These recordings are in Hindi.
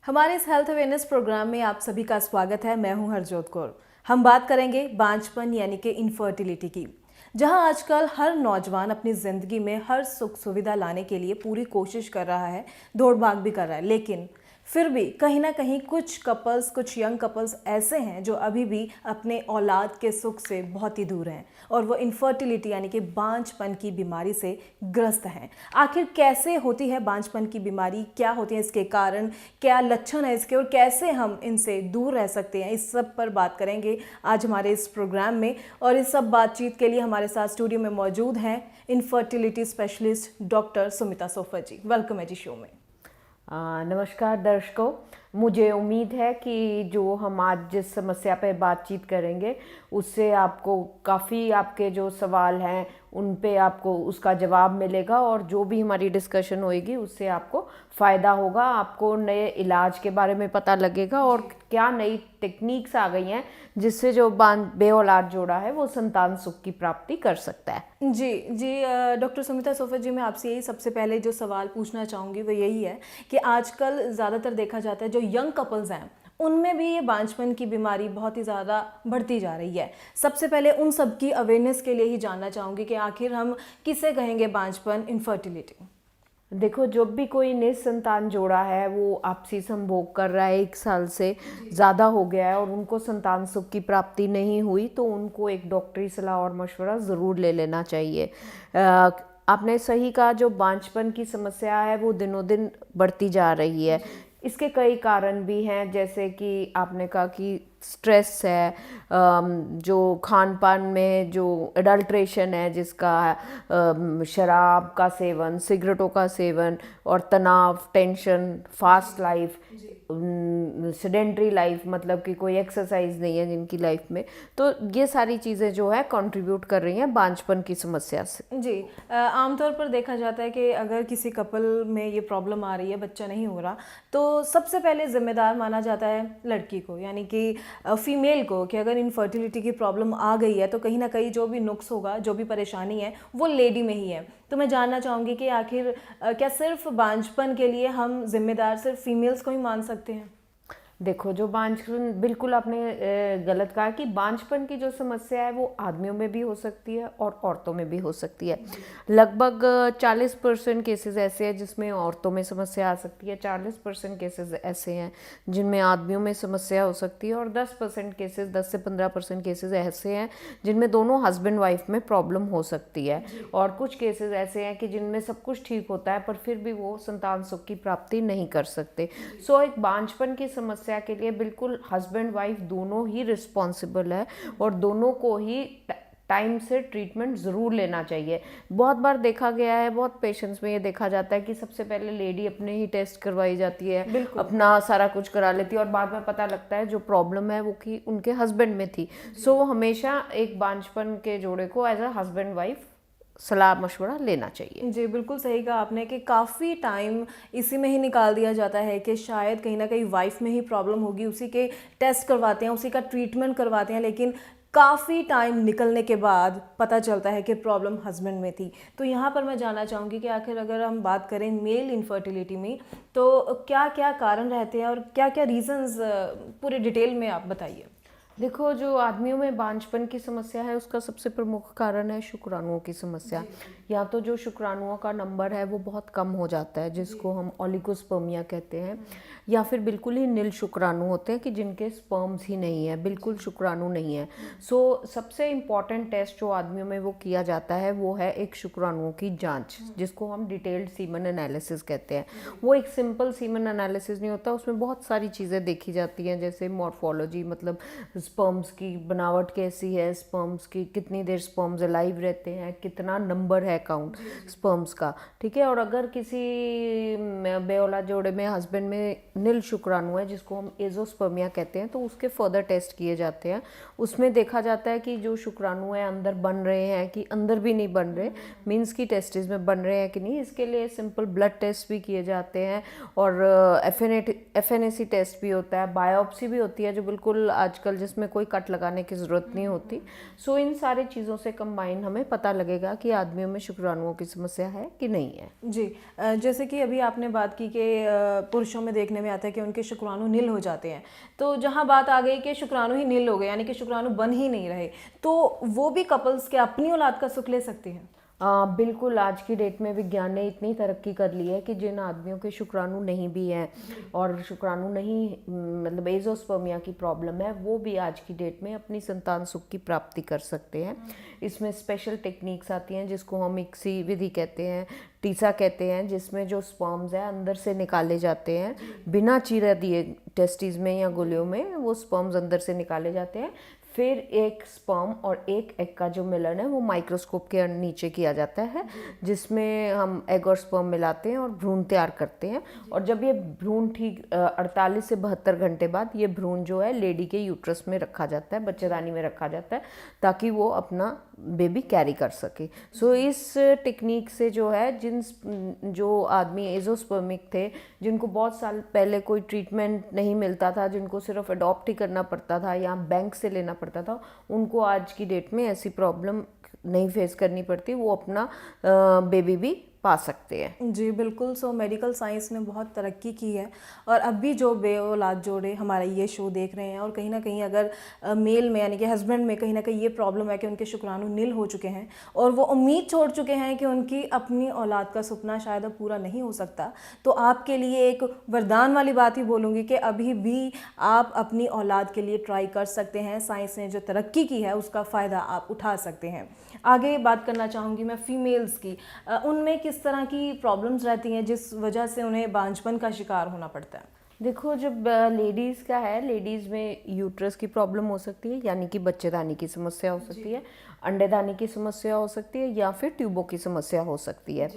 हमारे इस हेल्थ अवेयरनेस प्रोग्राम में आप सभी का स्वागत है। मैं हूं हरजोत कौर। हम बात करेंगे बांझपन यानी कि इनफर्टिलिटी की, जहां आजकल हर नौजवान अपनी ज़िंदगी में हर सुख सुविधा लाने के लिए पूरी कोशिश कर रहा है, दौड़ भाग भी कर रहा है, लेकिन फिर भी कहीं ना कहीं कुछ यंग कपल्स ऐसे हैं जो अभी भी अपने औलाद के सुख से बहुत ही दूर हैं और वो इनफर्टिलिटी यानी कि बांझपन की बीमारी से ग्रस्त हैं। आखिर कैसे होती है बांझपन की बीमारी, क्या होते हैं इसके कारण, क्या लक्षण है इसके और कैसे हम इनसे दूर रह सकते हैं, इस सब पर बात करेंगे आज हमारे इस प्रोग्राम में। और इस सब बातचीत के लिए हमारे साथ स्टूडियो में मौजूद हैं infertility specialist doctor Sumita Sofer ji. Welcome है जी शो में। नमस्कार दर्शकों, मुझे उम्मीद है कि जो हम आज जिस समस्या पर बातचीत करेंगे उससे आपको काफ़ी आपके जो सवाल हैं उन पे आपको उसका जवाब मिलेगा और जो भी हमारी डिस्कशन होएगी उससे आपको फ़ायदा होगा। आपको नए इलाज के बारे में पता लगेगा और क्या नई टेक्निक्स आ गई हैं जिससे जो बेऔलाद जोड़ा है वो संतान सुख की प्राप्ति कर सकता है। जी डॉक्टर सुमिता सोफर जी, मैं आपसे यही सबसे पहले जो सवाल पूछना चाहूँगी वो यही है कि आजकल ज़्यादातर देखा जाता है जो यंग कपल्स हैं उनमें भी ये बांझपन की बीमारी बहुत ही ज़्यादा बढ़ती जा रही है। सबसे पहले उन सब की अवेयरनेस के लिए ही जानना चाहूँगी कि आखिर हम किसे कहेंगे बांझपन, इनफर्टिलिटी। देखो, जब भी कोई निसंतान जोड़ा है वो आपसी संभोग कर रहा है, 1 साल से ज़्यादा हो गया है और उनको संतान सुख की प्राप्ति नहीं हुई तो उनको एक डॉक्टरी सलाह और मशवरा ज़रूर ले लेना चाहिए। आपने सही कहा, जो बांझपन की समस्या है वो दिनों दिन बढ़ती जा रही है। इसके कई कारण भी हैं, जैसे कि आपने कहा कि स्ट्रेस है, जो खान पान में जो एडल्ट्रेशन है जिसका शराब का सेवन, सिगरेटों का सेवन और तनाव, tension, fast life, sedentary life, मतलब कि कोई एक्सरसाइज नहीं है जिनकी लाइफ में, तो ये सारी चीज़ें जो है कंट्रीब्यूट कर रही हैं बांझपन की समस्या से। जी, आमतौर पर देखा जाता है कि अगर किसी कपल में ये प्रॉब्लम आ रही है, बच्चा नहीं हो रहा, तो सबसे पहले जिम्मेदार माना जाता है लड़की को, यानी कि फीमेल को, कि अगर इनफर्टिलिटी की प्रॉब्लम आ गई है तो कहीं ना कहीं जो भी नुक्स होगा, जो भी परेशानी है वो लेडी में ही है। तो मैं जानना चाहूँगी कि आखिर क्या सिर्फ बांझपन के लिए हम जिम्मेदार सिर्फ फीमेल्स को ही मान सकते हैं? देखो, जो बांझपन, बिल्कुल आपने गलत कहा कि बांझपन की जो समस्या है वो आदमियों में भी हो सकती है और औरतों में भी हो सकती है। लगभग 40% केसेस ऐसे हैं जिसमें औरतों में समस्या आ सकती है, 40% केसेस ऐसे हैं जिनमें आदमियों में समस्या हो सकती है और 10% केसेस, 10 से 15% केसेस ऐसे हैं जिनमें दोनों हस्बैंड वाइफ में प्रॉब्लम हो सकती है। और कुछ केसेस ऐसे हैं कि जिनमें सब कुछ ठीक होता है पर फिर भी वो संतान सुख की प्राप्ति नहीं कर सकते। सो एक बांझपन की समस्या के लिए बिल्कुल हस्बैंड वाइफ दोनों ही रिस्पॉन्सिबल है और दोनों को ही टाइम से ट्रीटमेंट ज़रूर लेना चाहिए। बहुत बार देखा गया है, बहुत पेशेंट्स में ये देखा जाता है कि सबसे पहले लेडी अपने ही टेस्ट करवाई जाती है, अपना सारा कुछ करा लेती है और बाद में पता लगता है जो प्रॉब्लम है वो कि उनके हस्बैंड में थी। सो हमेशा एक बांझपन के जोड़े को एज अ हस्बैंड वाइफ सलाह मशवरा लेना चाहिए। जी, बिल्कुल सही कहा आपने कि काफ़ी टाइम इसी में ही निकाल दिया जाता है कि शायद कहीं ना कहीं वाइफ में ही प्रॉब्लम होगी, उसी के टेस्ट करवाते हैं, उसी का ट्रीटमेंट करवाते हैं, लेकिन काफ़ी टाइम निकलने के बाद पता चलता है कि प्रॉब्लम हस्बैंड में थी। तो यहाँ पर मैं जानना चाहूँगी कि आखिर अगर हम बात करें मेल इनफर्टिलिटी में तो क्या क्या कारण रहते हैं और क्या क्या रीज़न्स, पूरे डिटेल में आप बताइए। देखो, जो आदमियों में बांझपन की समस्या है उसका सबसे प्रमुख कारण है शुक्राणुओं की समस्या। या तो जो शुक्राणुओं का नंबर है वो बहुत कम हो जाता है, जिसको हम ओलिगोस्पर्मिया कहते हैं, या फिर बिल्कुल ही नील शुक्राणु होते हैं कि जिनके स्पर्म्स ही नहीं है, बिल्कुल शुक्राणु नहीं है। सो सबसे इम्पॉर्टेंट टेस्ट जो आदमियों में वो किया जाता है वो है एक शुक्राणुओं की जांच, जिसको हम डिटेल्ड सीमन एनालिसिस कहते हैं। वो एक सिंपल सीमन एनालिसिस नहीं होता, उसमें बहुत सारी चीज़ें देखी जाती हैं, जैसे मॉर्फोलॉजी, मतलब स्पर्म्स की बनावट कैसी है, स्पर्म्स की कितनी देर स्पर्म्स अलाइव रहते हैं, कितना नंबर है काउंट स्पर्म्स का, ठीक है। और अगर किसी बेओलाद जोड़े में हस्बैंड में नील शुक्राणु है जिसको हम एजोस्पर्मिया कहते हैं, तो उसके फर्दर टेस्ट किए जाते हैं। उसमें देखा जाता है कि जो शुक्राणु है अंदर बन रहे हैं कि अंदर भी नहीं बन रहे, मीन्स की टेस्टिस में बन रहे हैं कि नहीं। इसके लिए सिंपल ब्लड टेस्ट भी किए जाते हैं और FNAC टेस्ट भी होता है, बायोप्सी भी होती है जो बिल्कुल आजकल जिसमें जिसमें कोई कट लगाने की ज़रूरत नहीं होती। सो इन सारी चीज़ों से कंबाइन हमें पता लगेगा कि आदमियों में शुक्राणुओं की समस्या है कि नहीं है। जी, जैसे कि अभी आपने बात की कि पुरुषों में देखने में आता है कि उनके शुक्राणु नील हो जाते हैं, तो जहाँ बात आ गई कि शुक्राणु ही नील हो गए यानी कि शुक्राणु बन ही नहीं रहे, तो वो भी कपल्स के अपनी औलाद का सुख ले सकते हैं? बिल्कुल, आज की डेट में विज्ञान ने इतनी तरक्की कर ली है कि जिन आदमियों के शुक्राणु नहीं भी हैं और शुक्राणु नहीं मतलब एज़ोस्पर्मिया की प्रॉब्लम है, वो भी आज की डेट में अपनी संतान सुख की प्राप्ति कर सकते हैं। इसमें स्पेशल टेक्निक्स आती हैं जिसको हम इक्सी विधि कहते हैं, टीसा कहते हैं, जिसमें जो स्पर्म्स है अंदर से निकाले जाते हैं बिना चीरा दिए, टेस्टिस में या गुलियों में वो स्पर्म्स अंदर से निकाले जाते हैं। फिर एक स्पर्म और एक एग का जो मिलन है वो माइक्रोस्कोप के नीचे किया जाता है, जिसमें हम एग और स्पर्म मिलाते हैं और भ्रूण तैयार करते हैं। और जब ये भ्रूण ठीक 48 से 72 घंटे बाद ये भ्रूण जो है लेडी के यूट्रस में रखा जाता है, बच्चेदानी में रखा जाता है, ताकि वो अपना बेबी कैरी कर सके। सो इस टेक्निक से जो है जो आदमी एज़ोस्पर्मिक थे, जिनको बहुत साल पहले कोई ट्रीटमेंट नहीं मिलता था, जिनको सिर्फ अडॉप्ट ही करना पड़ता था या बैंक से लेना पड़ता था, उनको आज की डेट में ऐसी प्रॉब्लम नहीं फेस करनी पड़ती, वो अपना बेबी भी पा सकते हैं। जी बिल्कुल। सो मेडिकल साइंस ने बहुत तरक्की की है और अब भी जो बे औलाद जोड़े हमारा ये शो देख रहे हैं और कहीं ना कहीं अगर मेल में यानी कि हस्बैंड में कहीं ना कहीं ये प्रॉब्लम है कि उनके शुक्राणु नील हो चुके हैं और वो उम्मीद छोड़ चुके हैं कि उनकी अपनी औलाद का सपना शायद अब पूरा नहीं हो सकता, तो आपके लिए एक वरदान वाली बात ही बोलूँगी कि अभी भी आप अपनी औलाद के लिए ट्राई कर सकते हैं। साइंस ने जो तरक्की की है उसका फ़ायदा आप उठा सकते हैं। आगे बात करना चाहूँगी मैं फीमेल्स की, उनमें किस तरह की प्रॉब्लम्स रहती हैं जिस वजह से उन्हें बांझपन का शिकार होना पड़ता है? देखो, जब लेडीज़ का है, लेडीज़ में यूट्रस की प्रॉब्लम हो सकती है यानी कि बच्चेदानी की समस्या हो सकती है, अंडेदानी की समस्या हो सकती है या फिर ट्यूबों की समस्या हो सकती है।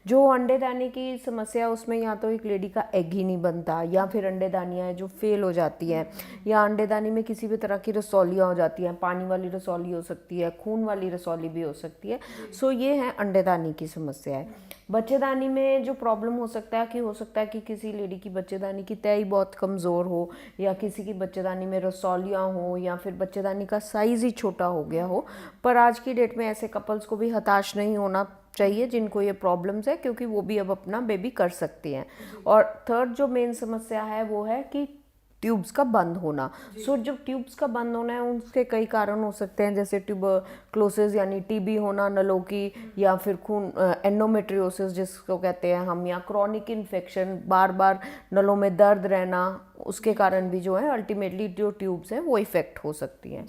जो अंडेदानी की समस्या, उसमें या तो एक लेडी का एग ही नहीं बनता या फिर अंडेदानियाँ जो फेल हो जाती हैं या अंडेदानी में किसी भी तरह की रसौलियाँ हो जाती हैं, पानी वाली रसौली हो सकती है, खून वाली रसौली भी हो सकती है। सो ये है अंडेदानी की समस्या है। बच्चेदानी में जो प्रॉब्लम हो सकता है कि किसी लेडी की बच्चेदानी की तय बहुत कमज़ोर हो या किसी की बच्चेदानी में रसौलियाँ हो या फिर बच्चेदानी का साइज़ ही छोटा हो गया हो। पर आज की डेट में ऐसे कपल्स को भी हताश नहीं होना चाहिए जिनको ये प्रॉब्लम्स है, क्योंकि वो भी अब अपना बेबी कर सकती हैं। और थर्ड जो मेन समस्या है वो है कि ट्यूब्स का बंद होना। सो जब ट्यूब्स का बंद होना है उसके कई कारण हो सकते हैं, जैसे ट्यूबरक्लोसिस यानी टीबी होना नलों की, या फिर खून एंडोमेट्रियोसिस जिसको कहते हैं हम, या क्रॉनिक इन्फेक्शन, बार बार नलों में दर्द रहना, उसके कारण भी जो है अल्टीमेटली जो ट्यूब्स हैं वो इफ़ेक्ट हो सकती हैं।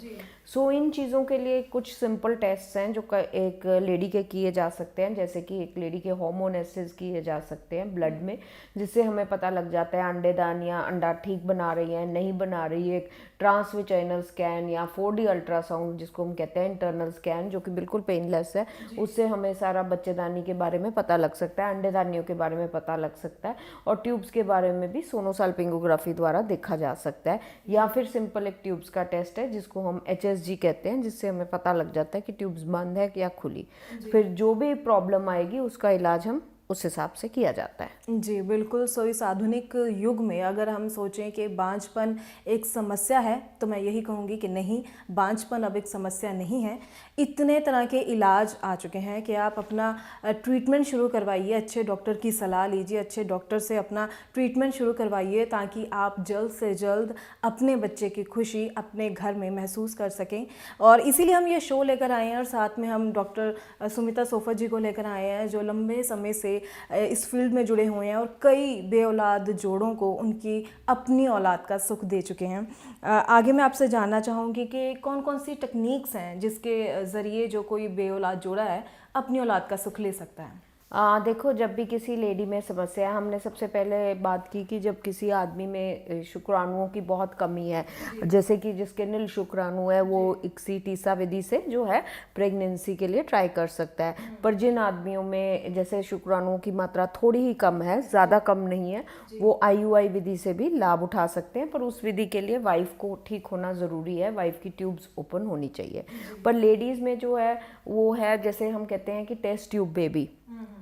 सो इन चीज़ों के लिए कुछ सिंपल टेस्ट हैं जो एक लेडी के किए जा सकते हैं, जैसे कि एक लेडी के हार्मोन एसिड किए जा सकते हैं ब्लड में, जिससे हमें पता लग जाता है अंडेदानियाँ अंडा ठीक बना रही हैं नहीं बना रही है। ट्रांसविजाइनल स्कैन या 4D अल्ट्रासाउंड जिसको हम कहते हैं इंटरनल स्कैन, जो कि बिल्कुल पेनलेस है, उससे हमें सारा बच्चेदानी के बारे में पता लग सकता है, अंडेदानियों के बारे में पता लग सकता है, और ट्यूब्स के बारे में भी सोनोसाल्पिंगोग्राफी द्वारा देखा जा सकता है। या फिर सिंपल एक ट्यूब्स का टेस्ट है जिसको हम HSG कहते हैं, जिससे हमें पता लग जाता है कि ट्यूब्स बंद है या खुली। फिर जो भी प्रॉब्लम आएगी उसका इलाज हम उस हिसाब से किया जाता है। जी बिल्कुल। सो इस आधुनिक युग में अगर हम सोचें कि बांझपन एक समस्या है तो मैं यही कहूँगी कि नहीं, बांझपन अब एक समस्या नहीं है। इतने तरह के इलाज आ चुके हैं कि आप अपना ट्रीटमेंट शुरू करवाइए, अच्छे डॉक्टर की सलाह लीजिए, अच्छे डॉक्टर से अपना ट्रीटमेंट शुरू करवाइए ताकि आप जल्द से जल्द अपने बच्चे की खुशी अपने घर में महसूस कर सकें। और इसीलिए हम ये शो लेकर आए हैं और साथ में हम डॉक्टर सुमिता सोफत जी को लेकर आए हैं, जो लंबे समय से इस फील्ड में जुड़े हुए हैं और कई बेऔलाद जोड़ों को उनकी अपनी औलाद का सुख दे चुके हैं। आगे मैं आपसे जानना चाहूँगी कि कौन कौन सी टेक्निक्स हैं जिसके ज़रिए जो कोई बेऔलाद जोड़ा है अपनी औलाद का सुख ले सकता है? देखो, जब भी किसी लेडी में समस्या है, हमने सबसे पहले बात की कि जब किसी आदमी में शुक्राणुओं की बहुत कमी है, जैसे कि जिसके नील शुक्राणु है, वो इक्सी टीसा विधि से जो है प्रेगनेंसी के लिए ट्राई कर सकता है। पर जिन आदमियों में जैसे शुक्राणुओं की मात्रा थोड़ी ही कम है, ज़्यादा कम नहीं है, वो IUI विधि से भी लाभ उठा सकते हैं। पर उस विधि के लिए वाइफ को ठीक होना ज़रूरी है, वाइफ की ट्यूब्स ओपन होनी चाहिए। पर लेडीज़ में जो है वो है, जैसे हम कहते हैं कि टेस्ट ट्यूब बेबी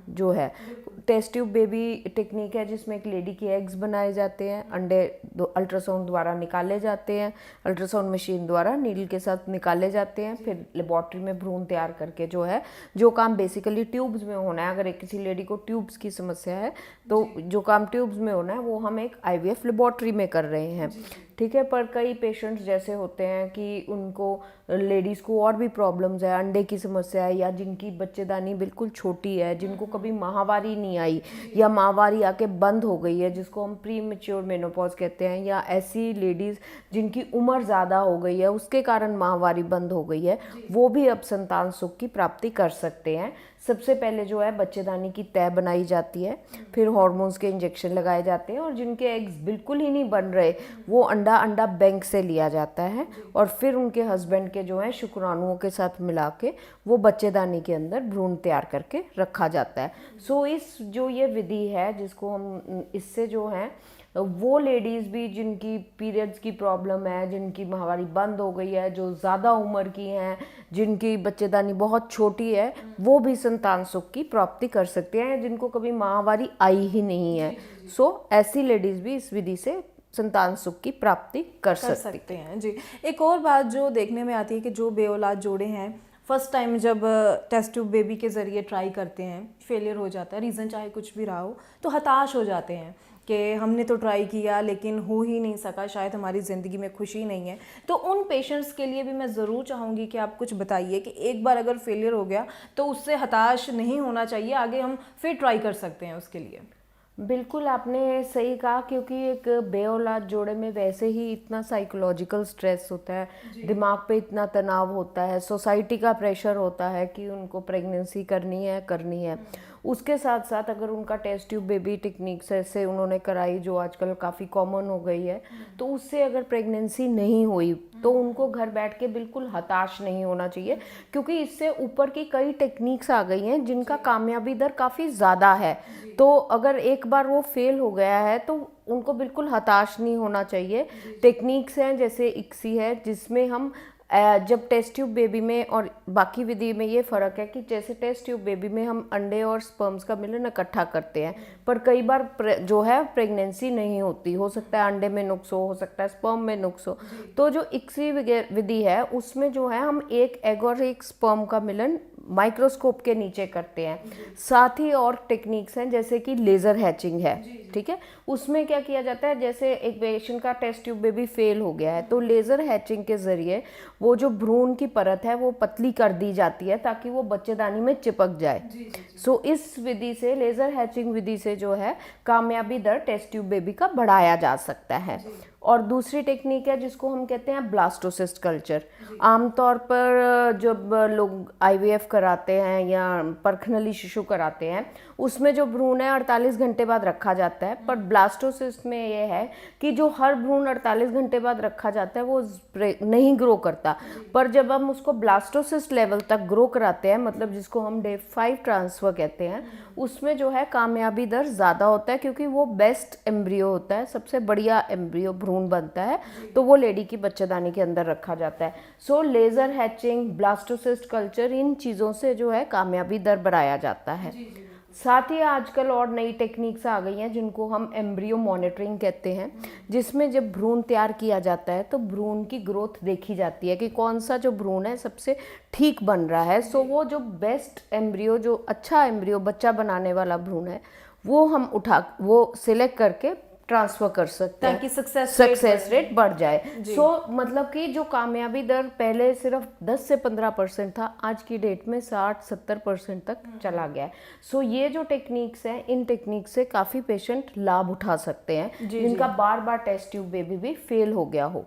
जो है, टेस्ट ट्यूब बेबी टेक्निक है जिसमें एक लेडी के एग्स बनाए जाते हैं, अंडे अल्ट्रासाउंड द्वारा निकाले जाते हैं, अल्ट्रासाउंड मशीन द्वारा नीडल के साथ निकाले जाते हैं, फिर लेबोरेटरी में भ्रूण तैयार करके जो काम बेसिकली ट्यूब्स में होना है, अगर एक किसी लेडी को ट्यूब्स की समस्या है तो जो काम ट्यूब्स में होना है वो हम एक IVF लेबोरेटरी में कर रहे हैं, ठीक है। पर कई पेशेंट्स जैसे होते हैं कि उनको लेडीज़ को और भी प्रॉब्लम्स है, अंडे की समस्या है, या जिनकी बच्चेदानी बिल्कुल छोटी है, जिनको कभी माहवारी नहीं आई या माहवारी आके बंद हो गई है, जिसको हम प्री मैच्योर मेनोपॉज कहते हैं, या ऐसी लेडीज़ जिनकी उम्र ज़्यादा हो गई है उसके कारण माहवारी बंद हो गई है, वो भी अब संतान सुख की प्राप्ति कर सकते हैं। सबसे पहले जो है बच्चेदानी की तय बनाई जाती है, फिर हार्मोन्स के इंजेक्शन लगाए जाते हैं, और जिनके एग्स बिल्कुल ही नहीं बन रहे वो अंडा बैंक से लिया जाता है, और फिर उनके हस्बैंड के जो है शुक्राणुओं के साथ मिला के वो बच्चेदानी के अंदर भ्रूण तैयार करके रखा जाता है। सो इस जो ये विधि है जिसको हम इससे जो है वो लेडीज़ भी जिनकी पीरियड्स की प्रॉब्लम है, जिनकी माहवारी बंद हो गई है, जो ज़्यादा उम्र की हैं, जिनकी बच्चेदानी बहुत छोटी है, वो भी संतान सुख की प्राप्ति कर सकते हैं, जिनको कभी माहवारी आई ही नहीं है। सो ऐसी लेडीज़ भी इस विधि से संतान सुख की प्राप्ति कर सकते हैं। जी, एक और बात जो देखने में आती है कि जो बेऔलाद जोड़े हैं फर्स्ट टाइम जब टेस्ट ट्यूब बेबी के ज़रिए ट्राई करते हैं, फेलियर हो जाता है, रीज़न चाहे कुछ भी रहा हो, तो हताश हो जाते हैं कि हमने तो ट्राई किया लेकिन हो ही नहीं सका, शायद हमारी ज़िंदगी में खुशी नहीं है। तो उन पेशेंट्स के लिए भी मैं ज़रूर चाहूँगी कि आप कुछ बताइए कि एक बार अगर फेलियर हो गया तो उससे हताश नहीं होना चाहिए, आगे हम फिर ट्राई कर सकते हैं उसके लिए। बिल्कुल आपने सही कहा, क्योंकि एक बेऔलाद जोड़े में वैसे ही इतना साइकोलॉजिकल स्ट्रेस होता है, दिमाग पे इतना तनाव होता है, सोसाइटी का प्रेशर होता है कि उनको प्रेगनेंसी करनी है। उसके साथ साथ अगर उनका टेस्ट ट्यूब बेबी टेक्निक से उन्होंने कराई, जो आजकल काफ़ी कॉमन हो गई है, तो उससे अगर प्रेगनेंसी नहीं हुई तो उनको घर बैठ के बिल्कुल हताश नहीं होना चाहिए, क्योंकि इससे ऊपर की कई टेक्निक्स आ गई हैं जिनका कामयाबी दर काफ़ी ज़्यादा है। तो अगर एक बार वो फेल हो गया है तो उनको बिल्कुल हताश नहीं होना चाहिए। टेक्निक्स हैं जैसे ICSI है, जिसमें हम जब टेस्ट ट्यूब बेबी में और बाकी विधि में ये फ़र्क है कि जैसे टेस्ट ट्यूब बेबी में हम अंडे और स्पर्म्स का मिलन इकट्ठा करते हैं, पर कई बार जो है प्रेगनेंसी नहीं होती, हो सकता है अंडे में नुक्स हो सकता है स्पर्म में नुक्स हो। तो जो ICSI विधि है उसमें जो है हम एक एग और एक स्पर्म का मिलन माइक्रोस्कोप के नीचे करते हैं। साथ ही और टेक्निक्स हैं जैसे कि लेज़र हैचिंग है, ठीक है। उसमें क्या किया जाता है, जैसे एक पेशेंट का टेस्ट ट्यूब बेबी फेल हो गया है तो लेज़र हैचिंग के ज़रिए वो जो भ्रूण की परत है वो पतली कर दी जाती है ताकि वो बच्चेदानी में चिपक जाए। सो इस विधि से, लेज़र हैचिंग विधि से जो है कामयाबी दर टेस्ट ट्यूब बेबी का बढ़ाया जा सकता है। और दूसरी टेक्निक है जिसको हम कहते हैं ब्लास्टोसिस्ट कल्चर। आमतौर पर जब लोग IVF कराते हैं या परखनली शिशु कराते हैं उसमें जो भ्रूण है 48 घंटे बाद रखा जाता है, पर ब्लास्टोसिस्ट में ये है कि जो हर भ्रूण 48 घंटे बाद रखा जाता है वो नहीं ग्रो करता, पर जब हम उसको ब्लास्टोसिस्ट लेवल तक ग्रो कराते हैं, मतलब जिसको हम डे 5 ट्रांसफ़र कहते हैं, उसमें जो है कामयाबी दर ज़्यादा होता है, क्योंकि वो बेस्ट एम्ब्रियो होता है, सबसे बढ़िया एम्ब्रियो भ्रूण बनता है, तो वो लेडी की बच्चेदानी के अंदर रखा जाता है। सो लेज़र हैचिंग, ब्लास्टोसिस्ट कल्चर, इन चीज़ों से जो है कामयाबी दर बढ़ाया जाता है। साथ ही आजकल और नई टेक्निक्स आ गई हैं जिनको हम एम्ब्रियो मॉनिटरिंग कहते हैं, जिसमें जब भ्रूण तैयार किया जाता है तो भ्रूण की ग्रोथ देखी जाती है कि कौन सा जो भ्रूण है सबसे ठीक बन रहा है। सो वो जो बेस्ट एम्ब्रियो, जो अच्छा एम्ब्रियो बच्चा बनाने वाला भ्रूण है, वो हम वो सिलेक्ट करके ट्रांसफ़र कर सकते हैं ताकि सक्सेस रेट बढ़ जाए। सो मतलब कि जो कामयाबी दर पहले सिर्फ 10 से 15% था, आज की डेट में 60-70% तक चला गया है। सो ये जो टेक्निक्स हैं, इन टेक्निक से काफ़ी पेशेंट लाभ उठा सकते हैं जिनका बार बार टेस्ट ट्यूब बेबी भी फेल हो गया हो।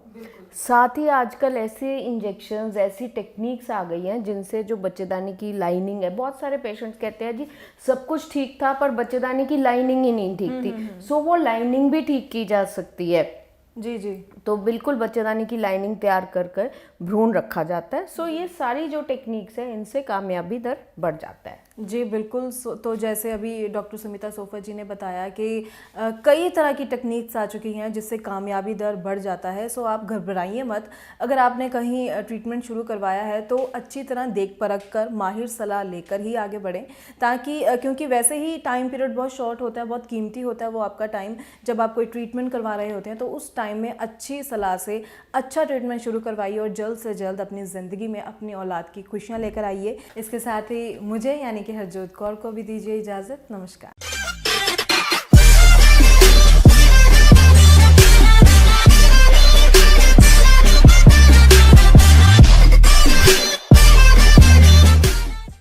साथ ही आजकल ऐसे इंजेक्शंस, ऐसी टेक्निक्स आ गई हैं जिनसे जो बच्चेदानी की लाइनिंग है, बहुत सारे पेशेंट्स कहते हैं जी सब कुछ ठीक था पर बच्चेदानी की लाइनिंग ही नहीं ठीक थी, सो वो लाइनिंग भी ठीक की जा सकती है। जी। तो बिल्कुल बच्चेदानी की लाइनिंग तैयार कर कर भ्रूण रखा जाता है। सो ये सारी जो टेक्निक्स है इनसे कामयाबी दर बढ़ जाता है। जी बिल्कुल। तो जैसे अभी डॉक्टर सुमिता सोफा जी ने बताया कि कई तरह की टेक्निक्स आ चुकी हैं जिससे कामयाबी दर बढ़ जाता है। सो आप घबराइए मत, अगर आपने कहीं ट्रीटमेंट शुरू करवाया है तो अच्छी तरह देख परख कर माहिर सलाह लेकर ही आगे बढ़ें, ताकि क्योंकि वैसे ही टाइम पीरियड बहुत शॉर्ट होता है, बहुत कीमती होता है वो आपका टाइम जब आप कोई ट्रीटमेंट करवा रहे होते हैं। तो उस टाइम में अच्छी सलाह से अच्छा ट्रीटमेंट शुरू करवाइए और जल्द से जल्द अपनी ज़िंदगी में अपनी औलाद की खुशियाँ लेकर आइए। इसके साथ ही मुझे यानी कि हरजोत कौर को भी दीजिए इजाज़त। नमस्कार।